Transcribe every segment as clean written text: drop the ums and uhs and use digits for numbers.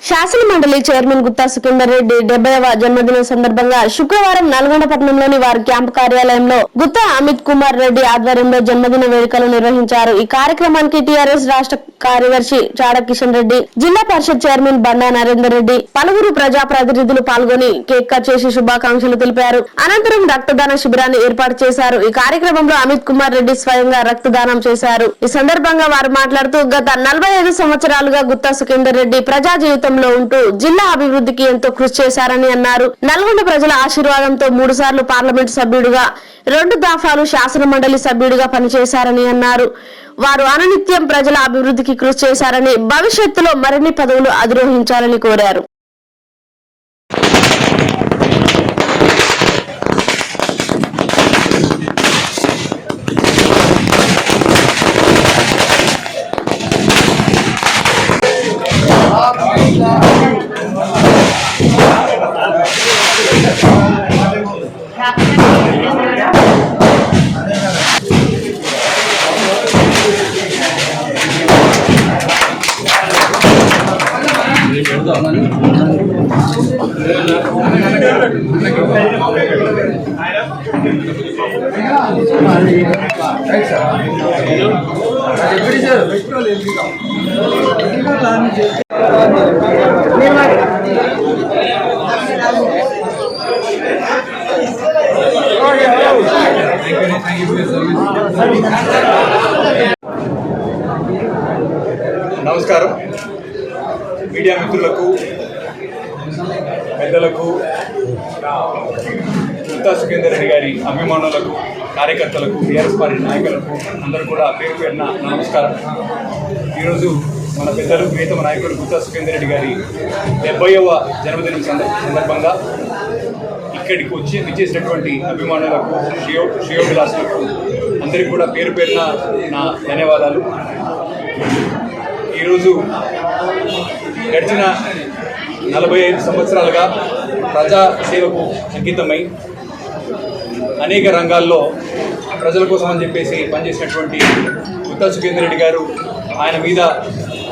శాసన మండలి చైర్మన్ గుత్తా సుఖేందర్ రెడ్డి 70వ జన్మదిన సందర్భంగా శుక్రవారం నల్గొండ పట్టణంలోని వారి క్యాంపు కార్యాలయంలో గుత్తా అమిత్ కుమార్ రెడ్డి ఆధ్వర్యంలో జన్మదిన వేడుకలు నిర్వహించారు. ఈ కార్యక్రమానికి టీఆర్ఎస్ రాష్ట్ర కార్యదర్శి చాడ కిషన్ రెడ్డి, జిల్లా పరిషత్ చైర్మన్ బండా నరేందర్ రెడ్డి, పలువురు ప్రజాప్రతినిధులు పాల్గొని కేక్ కట్ చేసి శుభాకాంక్షలు తెలిపారు. అనంతరం రక్తదాన శిబిరాన్ని ఏర్పాటు చేశారు. ఈ కార్యక్రమంలో అమిత్ కుమార్ రెడ్డి స్వయంగా రక్తదానం చేశారు. ఈ సందర్భంగా వారు మాట్లాడుతూ గత 45 సంవత్సరాలుగా గుత్తా సుఖేందర్ రెడ్డి ప్రజా జీవితంలో ఉంటూ జిల్లా అభివృద్ధికి ఎంతో కృషి చేశారని అన్నారు. నల్గొండ ప్రజల ఆశీర్వాదంతో 3 సార్లు పార్లమెంటు సభ్యుడిగా, 2 దఫాలు శాసన మండలి సభ్యుడిగా పనిచేశారని అన్నారు. వారు అనునిత్యం ప్రజల అభివృద్ధికి కృషి చేశారని, భవిష్యత్తులో మరిన్ని పదవులు అధిరోహించాలని కోరారు. నమస్కారం. మీడియా మిత్రులకు, పెద్దలకు, గుత్తా సుఖేందర్ రెడ్డి గారి అభిమానులకు, కార్యకర్తలకు, టీఆర్ఎస్ పార్టీ నాయకులకు అందరూ కూడా పేరు పేరున నమస్కారం. ఈరోజు మన పెద్దలు ప్రియతమ నాయకుడు గుత్తా సుఖేందర్ రెడ్డి గారి 70వ జన్మదినం సందర్భంగా ఇక్కడికి విచ్చేసినటువంటి అభిమానులకు, శ్రేయోభిలాషులకు అందరికీ కూడా పేరు పేరున నా ధన్యవాదాలు. ఈరోజు గడిచిన 45 సంవత్సరాలుగా ప్రజా సేవకు అంకితమై అనేక రంగాల్లో ప్రజల కోసం అని చెప్పేసి పనిచేసినటువంటి గుత్తా సుఖేందర్ రెడ్డి గారు, ఆయన మీద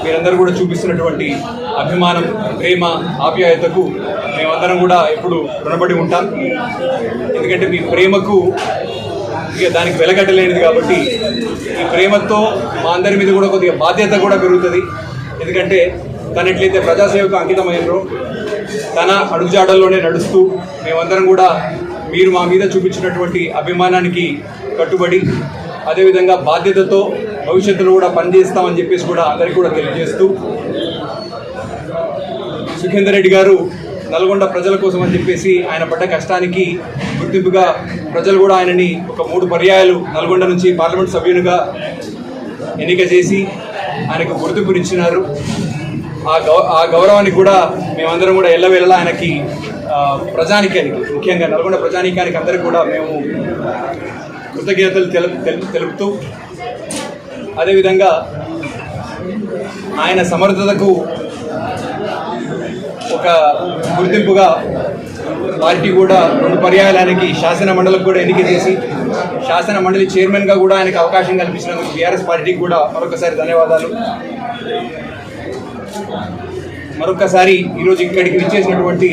మీరందరూ కూడా చూపిస్తున్నటువంటి అభిమానం, ప్రేమ, ఆప్యాయతకు మేమందరం కూడా ఎప్పుడు రుణపడి ఉంటాం. ఎందుకంటే మీ ప్రేమకు ఇక దానికి వెలగట్టలేనిది కాబట్టి ఈ ప్రేమతో మా అందరి మీద కూడా కొద్దిగా బాధ్యత కూడా పెరుగుతుంది. ఎందుకంటే తను ఎట్లయితే ప్రజాసేవకు అంకితమైనరో తన అడుగుజాడల్లోనే నడుస్తూ మేమందరం కూడా మీరు మా మీద చూపించినటువంటి అభిమానానికి కట్టుబడి అదేవిధంగా బాధ్యతతో భవిష్యత్తులో కూడా పనిచేస్తామని చెప్పేసి కూడా అందరికీ కూడా తెలియజేస్తూ, సుఖేందర్ రెడ్డి గారు నల్గొండ ప్రజల కోసం అని చెప్పేసి ఆయన పడ్డ కష్టానికి గుర్తింపుగా ప్రజలు కూడా ఆయనని ఒక 3 పర్యాయాలు నల్గొండ నుంచి పార్లమెంట్ సభ్యునిగా ఎన్నిక చేసి ఆయనకు గుర్తింపునిచ్చినారు. ఆ గౌరవానికి కూడా మేమందరం కూడా ఎల్లవేళలా ఆయనకి, ప్రజానికానికి, ముఖ్యంగా నల్గొండ ప్రజానికానికి అందరికీ కూడా మేము కృతజ్ఞతలు తెలుపుతూ, అదేవిధంగా ఆయన సమర్థతకు ఒక గుర్తింపుగా పార్టీ కూడా 2 పర్యాయాలకి శాసన మండలికి కూడా ఎన్నిక చేసి శాసన మండలి చైర్మన్గా కూడా ఆయనకు అవకాశం కల్పించినందుకు టీఆర్ఎస్ పార్టీకి కూడా మరొకసారి ధన్యవాదాలు. మరొకసారి ఈరోజు ఇక్కడికి విచ్చేసినటువంటి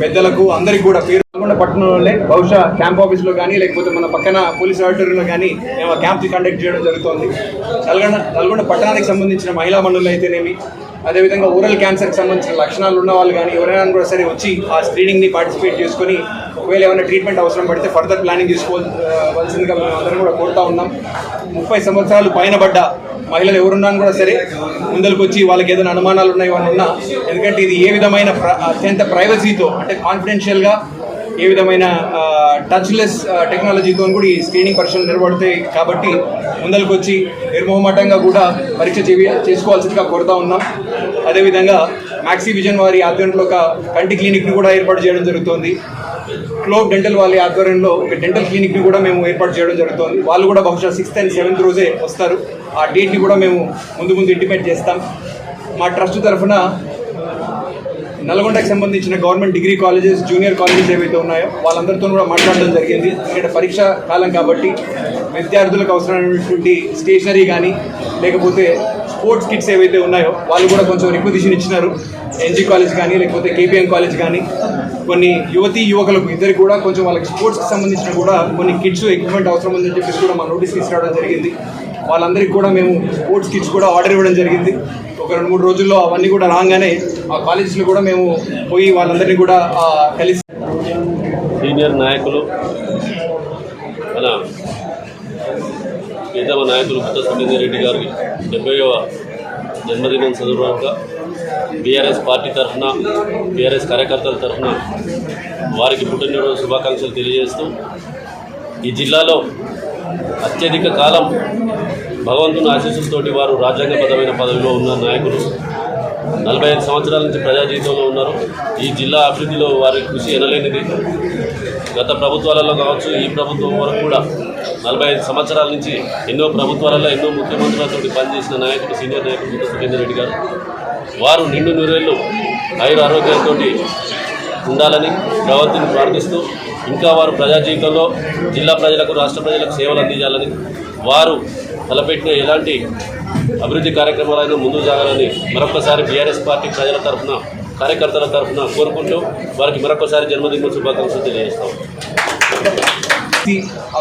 పెద్దలకు అందరికీ కూడా పేరు నల్గొండ పట్టణంలోనే, బహుశా క్యాంప్ ఆఫీస్లో కానీ లేకపోతే మన పక్కన పోలీస్ ఆడిటోరియంలో కానీ మేము క్యాంప్ కండక్ట్ చేయడం జరుగుతోంది. నల్గొండ పట్టణానికి సంబంధించిన మహిళా మండలి అయితేనేమి, అదేవిధంగా ఓరల్ క్యాన్సర్కి సంబంధించిన లక్షణాలు ఉన్న వాళ్ళు కానీ ఎవరైనా కూడా సరే వచ్చి ఆ స్క్రీనింగ్ని పార్టిసిపేట్ చేసుకొని ఒకవేళ ఏమైనా ట్రీట్మెంట్ అవసరం పడితే ఫర్దర్ ప్లానింగ్ తీసుకోవాల్సిందిగా మేము అందరం కూడా కోరుతూ ఉన్నాం. 30 సంవత్సరాలు పైన పడ్డ మహిళలు ఎవరున్నా కూడా సరే ముందరికి వచ్చి వాళ్ళకి ఏదైనా అనుమానాలు ఉన్నాయి ఇవన్నీ ఉన్నా, ఎందుకంటే ఇది ఏ విధమైన అత్యంత ప్రైవసీతో, అంటే కాన్ఫిడెన్షియల్గా, ఏ విధమైన టచ్లెస్ టెక్నాలజీతో కూడా ఈ స్క్రీనింగ్ పరీక్షలు నిర్వహిస్తాయి కాబట్టి ముందరికి వచ్చి నిర్మోహమాటంగా కూడా పరీక్ష చేసుకోవాల్సిందిగా కోరుతా ఉన్నాం. అదేవిధంగా మ్యాక్సీ విజన్ వారి ఆధ్వర్యంలో ఒక కంటి క్లినిక్ని కూడా ఏర్పాటు చేయడం జరుగుతుంది. క్లోబ్ డెంటల్ వాళ్ళ ఆధ్వర్యంలో ఒక డెంటల్ క్లినిక్ని కూడా మేము ఏర్పాటు చేయడం జరుగుతుంది. వాళ్ళు కూడా బహుశా 6th and 7th రోజే వస్తారు. ఆ డేట్ని కూడా మేము ముందు ఇంటిమేట్ చేస్తాం. మా ట్రస్ట్ తరఫున నల్గొండకి సంబంధించిన government degree colleges, junior colleges ఏవైతే ఉన్నాయో వాళ్ళందరితో కూడా మాట్లాడడం జరిగింది. ఎందుకంటే పరీక్ష కాలం కాబట్టి విద్యార్థులకు అవసరమైనటువంటి స్టేషనరీ కానీ లేకపోతే స్పోర్ట్స్ కిట్స్ ఏవైతే ఉన్నాయో వాళ్ళు కూడా కొంచెం రిక్వజిషన్ ఇచ్చినారు. ఎన్జీ కాలేజ్ కానీ లేకపోతే కేపీఎం కాలేజ్ కానీ కొన్ని యువకులకు ఇద్దరికి కూడా కొంచెం వాళ్ళకి స్పోర్ట్స్కి సంబంధించిన కూడా కొన్ని కిట్స్ ఎక్విప్మెంట్ అవసరం ఉందని చెప్పేసి కూడా మా నోటీస్ తీసుకురావడం జరిగింది. వాళ్ళందరికీ కూడా మేము స్పోర్ట్స్ కిట్స్ కూడా ఆర్డర్ ఇవ్వడం జరిగింది. ఒక 2-3 రోజుల్లో అవన్నీ కూడా రాగానే ఆ కాలేజెస్లో కూడా మేము పోయి వాళ్ళందరినీ కూడా కలిసి సీనియర్ నాయకులు మన ప్రీతమ నాయకులు గుత్తా సుఖేందర్ రెడ్డి గారి 70వ జన్మదినం సందర్భంగా బీఆర్ఎస్ పార్టీ తరఫున బీఆర్ఎస్ కార్యకర్తల తరఫున వారికి పుట్టినరోజు శుభాకాంక్షలు తెలియజేస్తూ ఈ జిల్లాలో అత్యధిక కాలం భగవంతుని ఆశీస్సులతోటి వారు రాజ్యాంగబద్ధమైన పదవిలో ఉన్న నాయకులు 45 సంవత్సరాల నుంచి ప్రజా జీవితంలో ఉన్నారు. ఈ జిల్లా అభివృద్ధిలో వారి కృషి ఎనలేనిది. గత ప్రభుత్వాలలో కావచ్చు, ఈ ప్రభుత్వం వరకు కూడా 45 సంవత్సరాల నుంచి ఎన్నో ప్రభుత్వాలలో ఎన్నో ముఖ్యమంత్రులతో పనిచేసిన నాయకులు సీనియర్ నాయకులు గుత్తా సుఖేందర్ రెడ్డి గారు. వారు నిండు నూరేళ్లు ఆయుర ఆరోగ్యంతో ఉండాలని భగవంతుని ప్రార్థిస్తూ ఇంకా వారు ప్రజా జీవితంలో జిల్లా ప్రజలకు రాష్ట్ర ప్రజలకు సేవలు అందించాలని వారు తలపెట్టిన ఎలాంటి అభివృద్ధి కార్యక్రమాలైనా ముందుకు సాగాలని మరొకసారి బీఆర్ఎస్ పార్టీ ప్రజల తరఫున కార్యకర్తల తరఫున కోరుకుంటూ వారికి మరొకసారి జన్మదిన శుభాకాంక్షలు తెలియజేస్తాం.